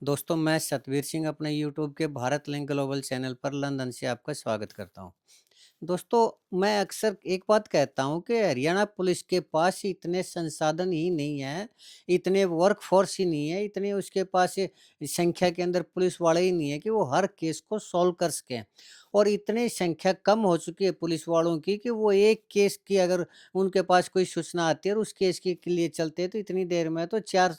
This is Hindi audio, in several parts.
दोस्तों, मैं सतवीर सिंह अपने यूट्यूब के भारत लिंक ग्लोबल चैनल पर लंदन से आपका स्वागत करता हूँ। दोस्तों, मैं अक्सर एक बात कहता हूँ कि हरियाणा पुलिस के पास इतने संसाधन ही नहीं है, इतने वर्कफ़ोर्स ही नहीं है, इतने उसके पास संख्या के अंदर पुलिस वाले ही नहीं है कि वो हर केस को सॉल्व कर सकें। और इतनी संख्या कम हो चुकी है पुलिस वालों की कि वो एक केस की अगर उनके पास कोई सूचना आती है और उस केस के लिए चलते हैं तो इतनी देर में तो 4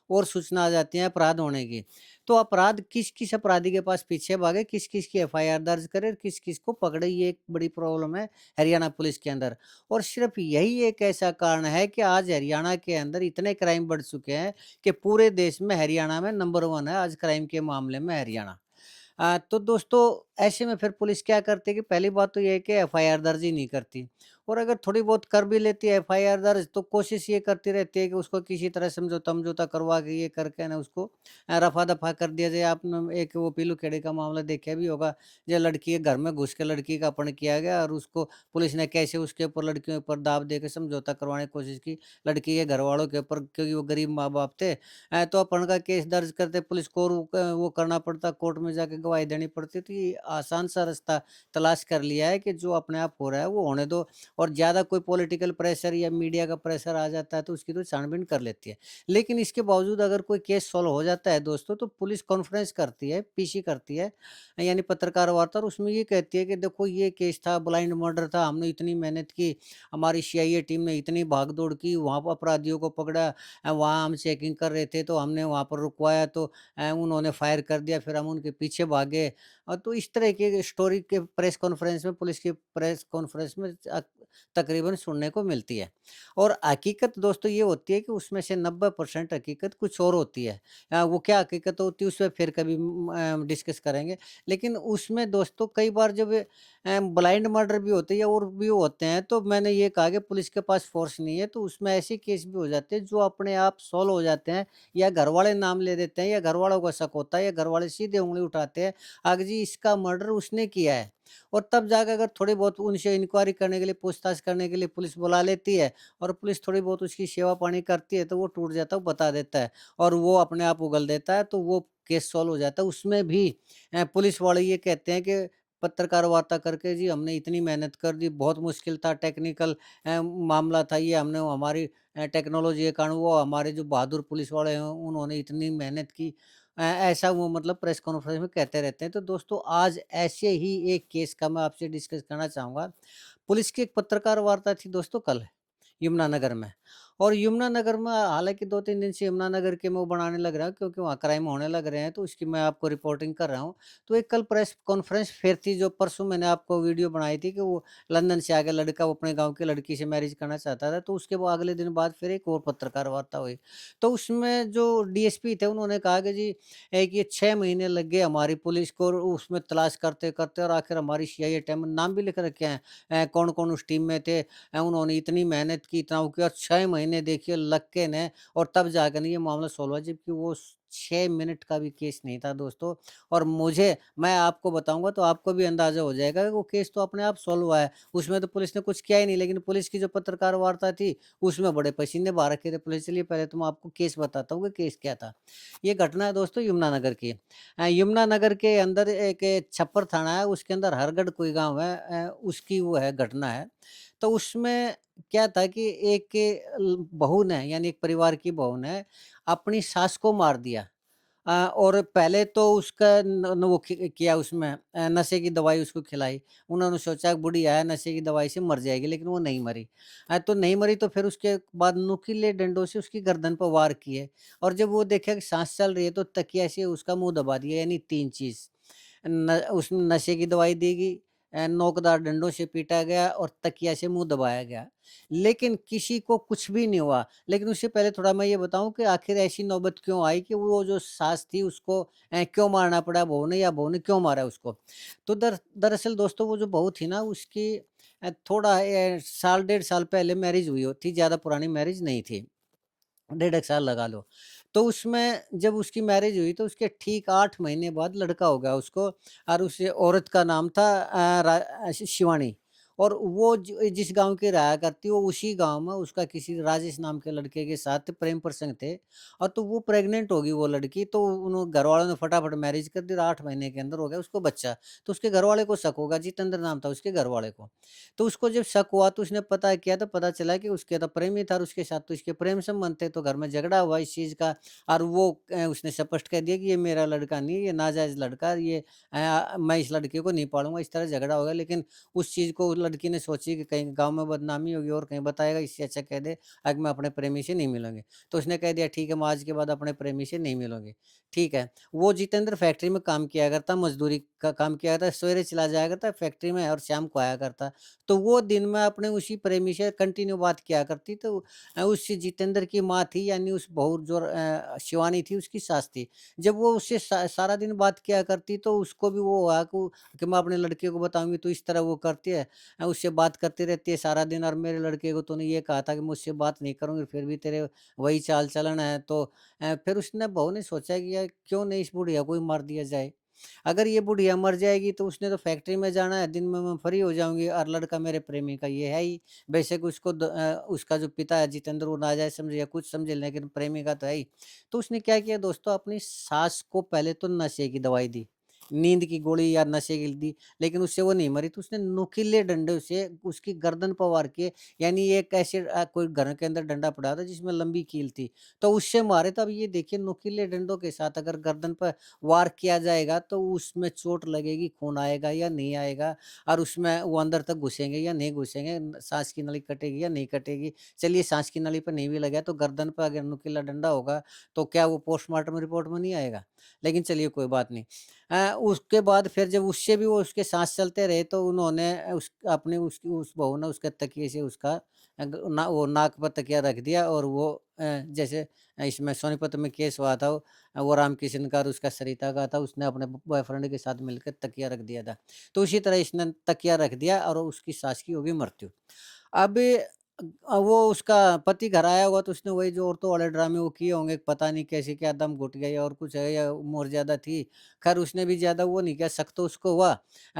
और सूचना आ जाती है अपराध होने की। तो अपराध किस-किस अपराधी के पास पीछे भागे, किस-किस की एफआईआर दर्ज करे और किस-किस को पकड़े, ये एक बड़ी प्रॉब्लम है हरियाणा पुलिस के अंदर। और सिर्फ़ यही एक ऐसा कारण है कि आज हरियाणा के अंदर इतने क्राइम बढ़ चुके हैं कि पूरे देश में हरियाणा में नंबर 1 है आज क्राइम के मामले में हरियाणा। तो दोस्तों ऐसे में फिर पुलिस क्या करती है कि पहली बात तो ये है कि एफआईआर दर्ज ही नहीं करती। और अगर थोड़ी बहुत कर भी लेती है एफआईआर दर्ज तो कोशिश ये करती रहती है कि उसको किसी तरह समझौता-वमझौता करवा के ये करके ना उसको रफ़ा-दफ़ा कर दिया जाए। आपने एक वो पीलू खेड़े का मामला देखा भी होगा, जो लड़की के घर में घुस के लड़की का अपहरण किया गया और उसको पुलिस ने कैसे उसके ऊपर लड़कियों के ऊपर दाब दे के समझौता करवाने की कोशिश की, लड़की के घरवालों के ऊपर क्योंकि वो गरीब माँ-बाप थे। तो अपहरण का केस दर्ज करते पुलिस को और वो करना पड़ता, कोर्ट में जाके गवाही देनी पड़ती। तो ये आसान सा रास्ता तलाश कर लिया है कि जो अपने आप हो रहा है वो होने दो। और ज़्यादा कोई पॉलिटिकल प्रेशर या मीडिया का प्रेशर आ जाता है तो उसकी तो छानबीन कर लेती है। लेकिन इसके बावजूद अगर कोई केस सॉल्व हो जाता है दोस्तों तो पुलिस कॉन्फ्रेंस करती है, पीसी करती है, यानी पत्रकार वार्ता, और उसमें ये कहती है कि देखो ये केस था, ब्लाइंड मर्डर था, हमने इतनी मेहनत की, हमारी सीआईए टीम ने इतनी भाग-दौड़ की, वहाँ पर अपराधियों को पकड़ा, वहाँ हम चेकिंग कर रहे थे तो हमने वहाँ पर रुकवाया तो उन्होंने फायर कर दिया, फिर हम उनके पीछे भागे। तो इस तरह की स्टोरी के प्रेस कॉन्फ्रेंस में, पुलिस की प्रेस कॉन्फ्रेंस में तकरीबन सुनने को मिलती है। और हकीकत दोस्तों ये होती है कि उसमें से 90% हकीकत कुछ और होती है। वो क्या हकीकत होती है उस पे फिर कभी डिस्कस करेंगे। लेकिन उसमें दोस्तों कई बार जब ब्लाइंड मर्डर भी होते हैं या और भी होते हैं तो मैंने ये कहा कि पुलिस के पास फोर्स नहीं है तो उसमें ऐसे केस भी हो जाते हैं जो अपने आप सॉल्व हो जाते हैं, या घरवाले नाम ले देते हैं या घरवालों को शक होता है या घरवाले सीधे उँगली उठाते हैं, "आग जी इसका मर्डर उसने किया है।" और तब जाके अगर थोड़ी बहुत उनसे इंक्वायरी करने के लिए, पूछताछ करने के लिए पुलिस बुला लेती है और पुलिस थोड़ी बहुत उसकी सेवा-पानी करती है तो वो टूट जाता है, वो बता देता है और वो अपने आप उगल देता है तो वो केस सॉल्व हो जाता है। उसमें भी पुलिस वाले ये कहते हैं कि पत्रकार वार्ता करके जी हमने इतनी मेहनत कर दी, बहुत मुश्किल था, टेक्निकल मामला था ये, हमने हमारी टेक्नोलॉजी के कारण वो हमारे जो बहादुर पुलिस वाले हैं उन्होंने इतनी मेहनत की। ऐसा वो मतलब प्रेस कॉन्फ्रेंस में कहते रहते हैं। तो दोस्तों आज ऐसे ही एक केस का मैं आपसे डिस्कस करना चाहूँगा। पुलिस की एक पत्रकार वार्ता थी दोस्तों कल, यमुनानगर में। और यमुनानगर में हालाँकि 2-3 दिन से यमुनानगर के मैं वो बनाने लग रहा हूँ क्योंकि वहाँ क्राइम होने लग रहे हैं, तो उसकी मैं आपको रिपोर्टिंग कर रहा हूँ। तो एक कल प्रेस कॉन्फ्रेंस फिर थी, जो परसों मैंने आपको वीडियो बनाई थी कि वो लंदन से आ गया लड़का, वो अपने गाँव की लड़की से मैरिज करना चाहता था, तो उसके वो अगले दिन बाद फिर एक और पत्रकार वार्ता हुई। तो उसमें जो डीएसपी थे उन्होंने कहा कि जी एक ये 6 महीने लग गए हमारी पुलिस को और उसमें तलाश करते-करते, और आखिर हमारी सीआईए टीम, नाम भी लिख रखे हैं कौन-कौन उस टीम में थे। उन्होंने इतनी मेहनत की, इतना वो किया, 6 महीने देखिए लग के ने, और तब जाकर ना ये मामला सॉल्व हुआ, जबकि वो 6 मिनट का भी केस नहीं था दोस्तों। और मैं आपको बताऊँगा तो आपको भी अंदाज़ा हो जाएगा कि वो केस तो अपने आप सॉल्व हुआ है। उसमें तो पुलिस ने कुछ किया ही नहीं, लेकिन पुलिस की जो पत्रकार वार्ता थी, उसमें बड़े पसीने बहा रखे थे पुलिस। चलिए पहले तो मैं आपको केस बताता हूँ कि केस क्या था। ये घटना है दोस्तों यमुनानगर की। यमुनानगर के अंदर एक छप्पर थाना है, उसके अंदर हरगढ़ कोई गाँव है, उसकी वो है घटना है। तो उसमें क्या था कि एक बहू ने, यानी एक परिवार की बहू ने अपनी सास को मार दिया। और पहले तो उसका न न वो किया उसमें नशे की दवाई उसको खिलाई। उन्होंने सोचा बूढ़ी है नशे की दवाई से मर जाएगी, लेकिन वो नहीं मरी। तो नहीं मरी तो फिर उसके बाद नुकीले डंडों से उसकी गर्दन पर वार किए, और जब वो देखा कि साँस चल रही है तो तकिया से उसका मुँह दबा दिया, यानी 3 चीज़। न उसमें नशे की दवाई दी गई, नोकदार डंडों से पीटा गया और तकिया से मुँह दबाया गया। लेकिन किसी को कुछ भी नहीं हुआ। लेकिन उससे पहले थोड़ा मैं ये बताऊँ कि आखिर ऐसी नौबत क्यों आई कि वो जो सास थी उसको क्यों मारना पड़ा बहू ने, या बहू ने क्यों मारा उसको? तो दरअसल दोस्तों वो जो बहू थी ना उसकी थोड़ा साल डेढ़ साल पहले मैरिज हुई हो थी, ज़्यादा पुरानी मैरिज नहीं थी। डेढ़ एक साल लगा लो। तो उसमें जब उसकी मैरिज हुई तो उसके ठीक 8 महीने बाद लड़का हो गया उसको, और उस औरत का नाम था शिवानी। और वो जिस गाँव की रहा करती, वो उसी गाँव में उसका किसी राजेश नाम के लड़के के साथ प्रेम प्रसंग थे। और तो वो प्रेग्नेंट हो गई वो लड़की, तो उन्हों घरवालों ने फटाफट मैरिज कर दी और 8 महीने के अंदर हो गया उसको बच्चा। तो उसके घरवाले को शक होगा, जितेंद्र नाम था उसके घरवाले को। तो उसको जब शक हुआ तो उसने पता किया, तो पता चला कि उसके तो प्रेमी था और उसके साथ तो इसके प्रेम संबंध थे, तो घर में झगड़ा हुआ इस चीज़ का। और वो उसने स्पष्ट कह दिया कि ये मेरा लड़का नहीं है, ये नाजायज़ लड़का है, ये मैं इस लड़के को नहीं पालूँगा, इस तरह झगड़ा हो गया। लेकिन उस चीज़ को लड़की ने सोची कि कहीं गाँव में बदनामी होगी और कहीं बताएगा, इससे अच्छा कह दे कि मैं अपने प्रेमी से नहीं मिलूँगी। तो उसने कह दिया ठीक है, मैं आज के बाद अपने प्रेमी से नहीं मिलूँगी। ठीक है। वो जितेंद्र फैक्ट्री में काम किया करता, मज़दूरी का काम किया करता, सवेरे चला जाया करता फैक्ट्री में और शाम को आया करता। तो वो दिन में अपने उसी प्रेमी से कंटिन्यू बात किया करती, तो उस जितेंद्र की माँ थी, यानी उस बहू जो शिवानी थी उसकी सास थी। जब वो उससे सारा दिन बात किया करती, तो उसको भी वो हुआ कि मैं अपने लड़के को बताऊँगी तो इस तरह वो करती है, उससे बात करती रहती है सारा दिन, और मेरे लड़के को तूने ये कहा था कि मुझसे बात नहीं करूँगी, फिर भी तेरे वही चाल-चलन है। तो फिर उसने बहू ने सोचा कि यार क्यों नहीं इस बुढ़िया को ही मार दिया जाए। अगर ये बुढ़िया मर जाएगी तो उसने तो फैक्ट्री में जाना है, दिन में मैं फ्री हो जाऊँगी, और लड़का मेरे प्रेमी का ये है ही। बेशक उसका जो पिता है जितेंद्र, वो नाजायज़ समझे या कुछ समझे, लेकिन प्रेमी का तो है ही। तो उसने क्या किया दोस्तों, अपनी सास को पहले तो नशे की दवाई दी, नींद की गोली या नशे की दी, लेकिन उससे वो नहीं मरी, तो उसने नुकीले डंडे से उसकी गर्दन पर वार किए। यानी एक ऐसे कोई घर के अंदर डंडा पड़ा था जिसमें लंबी कील थी, तो उससे मारे। तो अब ये देखिए, नुकीले डंडों के साथ अगर गर्दन पर वार किया जाएगा तो उसमें चोट लगेगी, खून आएगा या नहीं आएगा, और उसमें वो अंदर तक घुसेंगे या नहीं घुसेंगे, सांस की नली कटेगी या नहीं कटेगी। चलिए, सांस की नली पर नहीं भी लगा तो गर्दन पर अगर नुकीला डंडा होगा, तो क्या वो पोस्टमार्टम रिपोर्ट में नहीं आएगा? लेकिन चलिए, कोई बात नहीं। उसके बाद फिर जब उससे भी वो उसके सांस चलते रहे, तो उन्होंने उस अपने उसकी उस बहू ने उसके तकिए से उसका वो नाक पर तकिया रख दिया, और वो जैसे इसमें सोनीपत में केस हुआ था, वो रामकिशन का और उसका सरिता का था, उसने अपने बॉयफ्रेंड के साथ मिलकर तकिया रख दिया था। तो उसी तरह इसने तकिया रख दिया और उसकी सास की हो गई मृत्यु। अब वो उसका पति घर आया होगा, तो उसने वही जो औरतों वाले ड्रामे वो किए होंगे, पता नहीं कैसे क्या दम घुट गया या और कुछ है या उम्र ज़्यादा थी। ख़ैर उसने भी ज़्यादा वो नहीं किया, शक तो उसको हुआ।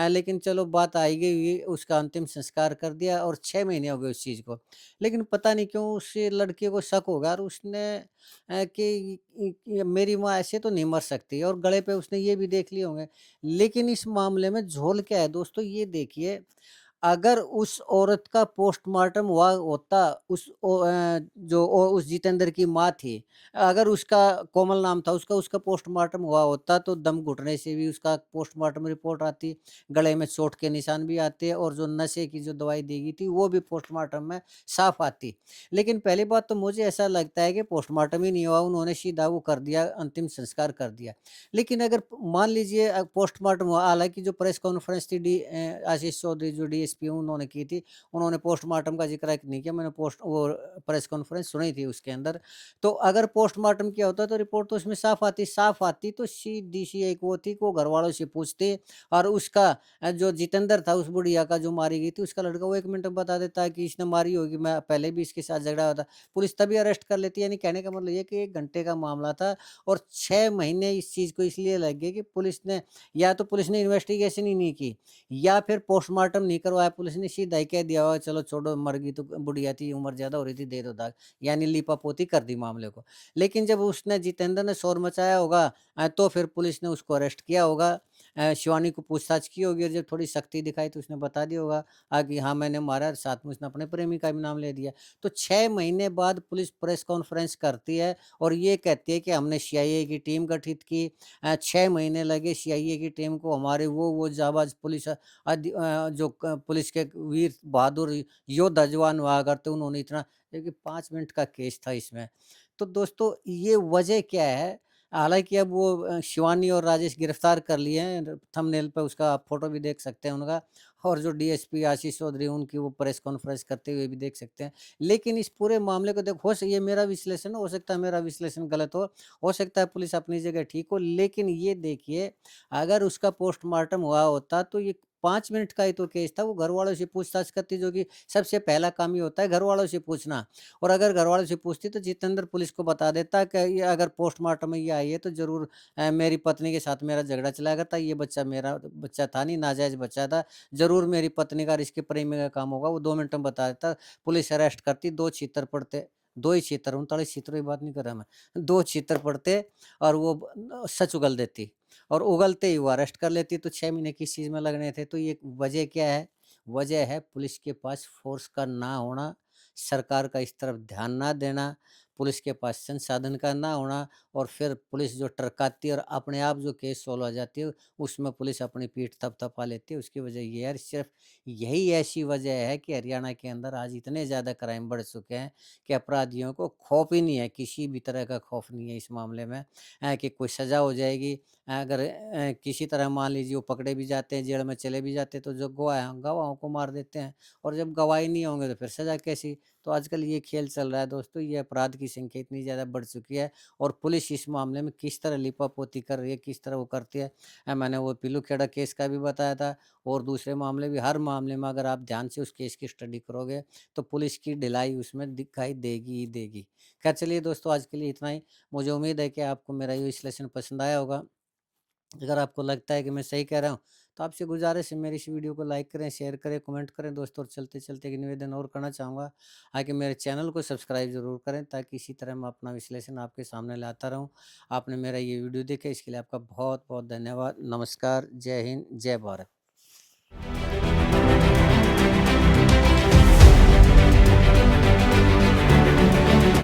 लेकिन चलो, बात आई गई, उसका अंतिम संस्कार कर दिया और 6 महीने हो गए उस चीज़ को। लेकिन पता नहीं क्यों उस लड़के को शक हो गया, और उसने कि मेरी माँ ऐसे तो नहीं मर सकती, और गले पे उसने ये भी देख लिए होंगे। लेकिन इस मामले में झोल क्या है दोस्तों, ये देखिए, अगर उस औरत का पोस्टमार्टम हुआ होता, उस जितेंद्र की माँ थी, अगर उसका कोमल नाम था उसका, उसका पोस्टमार्टम हुआ होता, तो दम घुटने से भी उसका पोस्टमार्टम रिपोर्ट आती, गले में चोट के निशान भी आते, और जो नशे की जो दवाई दी गई थी वो भी पोस्टमार्टम में साफ आती। लेकिन पहली बात तो मुझे ऐसा लगता है कि पोस्टमार्टम ही नहीं हुआ, उन्होंने सीधा वो कर दिया, अंतिम संस्कार कर दिया। लेकिन अगर मान लीजिए पोस्टमार्टम हुआ, हालाँकि जो प्रेस कॉन्फ्रेंस थी आशीष चौधरी जो डीएसपी उन्होंने की थी, उन्होंने पोस्टमार्टम का ज़िक्र नहीं किया, मैंने वो प्रेस कॉन्फ्रेंस सुनी थी उसके अंदर। तो अगर पोस्टमार्टम किया होता तो रिपोर्ट तो उसमें साफ आती, तो सीधी-सी एक वो थी कि वो घरवालों से पूछते, और उसका जो जितेंद्र था उस बुढ़िया का जो मारी गई थी, उसका लड़का, वो 1 मिनट में बता देता है कि इसने मारी होगी, मैं पहले भी इसके साथ झगड़ा हुआ था। पुलिस तभी अरेस्ट कर लेती है, यानी कहने का मतलब ये है कि 1 घंटे का मामला था, और 6 महीने इस चीज़ को इसलिए लग गए कि पुलिस ने इन्वेस्टिगेशन ही नहीं की, या फिर पोस्टमार्टम नहीं करवाया पुलिस ने, सीधा ही कह दिया होगा चलो छोड़ो, मर गई तो बुढ़िया थी, उम्र ज़्यादा हो रही थी, दे दो दाग, यानी लीपापोती कर दी मामले को। लेकिन जब उसने जितेंद्र ने शोर मचाया होगा, तो फिर पुलिस ने उसको अरेस्ट किया होगा, शिवानी को पूछताछ की होगी, और जब थोड़ी सख्ती दिखाई तो उसने बता दिया होगा कि हाँ मैंने मारा, और साथ में उसने अपने प्रेमी का भी नाम ले दिया। तो 6 महीने बाद पुलिस प्रेस कॉन्फ्रेंस करती है और ये कहती है कि हमने सीआईए की टीम गठित की। 6 महीने लगे सीआईए की टीम को, हमारे वो जाबाज़ पुलिस जो पुलिस के वीर बहादुर योद्धा जवान हुआ करते, उन्होंने इतना, देखिए 5 मिनट का केस था इसमें। तो दोस्तों, ये वजह क्या है? हालाँकि अब वो शिवानी और राजेश गिरफ्तार कर लिए हैं, थंबनेल पे उसका आप फ़ोटो भी देख सकते हैं उनका, और जो डीएसपी आशीष चौधरी उनकी वो प्रेस कॉन्फ्रेंस करते हुए भी देख सकते हैं। लेकिन इस पूरे मामले को देखो, ये मेरा विश्लेषण हो सकता है, मेरा विश्लेषण गलत हो सकता है पुलिस अपनी जगह ठीक हो, लेकिन ये देखिए, अगर उसका पोस्टमार्टम हुआ होता तो ये 5 मिनट का ही तो केस था, वो घरवालों से पूछताछ करती, जो कि सबसे पहला काम ही होता है घरवालों से पूछना। और अगर घरवालों से पूछती तो जितेंद्र पुलिस को बता देता कि ये अगर पोस्टमार्टम में ये आई है तो ज़रूर मेरी पत्नी के साथ मेरा झगड़ा चला करता, ये बच्चा मेरा बच्चा था नहीं, नाजायज़ बच्चा था, ज़रूर मेरी पत्नी का और इसके प्रेमी का काम होगा, वो 2 मिनट में बता देता। पुलिस अरेस्ट करती, 2 छीतर पड़ते, 2 ही छीतर, 39 छीतरों की बात नहीं कर रहा मैं, 2 छीतर पड़ते और वो सच उगल देती और उगलते ही वो अरेस्ट कर लेती, तो 6 महीने किस चीज़ में लगने थे। तो ये वजह क्या है? वजह है पुलिस के पास फ़ोर्स का ना होना, सरकार का इस तरफ ध्यान ना देना, पुलिस के पास संसाधन का ना होना और फिर पुलिस जो टरकाती है और अपने आप जो केस सॉल्व हो जाती है, उसमें पुलिस अपनी पीठ थपथपा लेती है। उसकी वजह ये है, सिर्फ़ यही ऐसी वजह है कि हरियाणा के अंदर आज इतने ज़्यादा क्राइम बढ़ चुके हैं कि अपराधियों को खौफ ही नहीं है, किसी भी तरह का खौफ नहीं है इस मामले में कि कोई सज़ा हो जाएगी। अगर किसी तरह मान लीजिए वो पकड़े भी जाते हैं, जेल में चले भी जाते हैं, तो जो गवाहों को मार देते हैं और जब गवाह ही नहीं होंगे तो फिर सज़ा कैसी? तो आजकल ये खेल चल रहा है दोस्तों, ये अपराध की संख्या इतनी ज़्यादा बढ़ चुकी है और पुलिस इस मामले में किस तरह लीपापोती कर रही है, किस तरह वो करती है। मैंने वो पीलू खेड़ा केस का भी बताया था और दूसरे मामले भी, हर मामले में अगर आप ध्यान से उस केस की स्टडी करोगे, तो पुलिस की ढिलाई उसमें दिखाई देगी ही देगी। खैर चलिए दोस्तों, आज के लिए इतना ही। मुझे उम्मीद है कि आपको मेरा ये विश्लेषण पसंद आया होगा। अगर आपको लगता है कि मैं सही कह रहा हूँ, तो आपसे गुज़ारिश है, मेरी इस वीडियो को लाइक करें, शेयर करें, कमेंट करें दोस्तों, और चलते-चलते एक निवेदन और करना चाहूँगा, कि मेरे चैनल को सब्सक्राइब ज़रूर करें, ताकि इसी तरह मैं अपना विश्लेषण आपके सामने लाता रहूँ। आपने मेरा ये वीडियो देखा, इसके लिए आपका बहुत-बहुत धन्यवाद। नमस्कार, जय हिंद, जय भारत।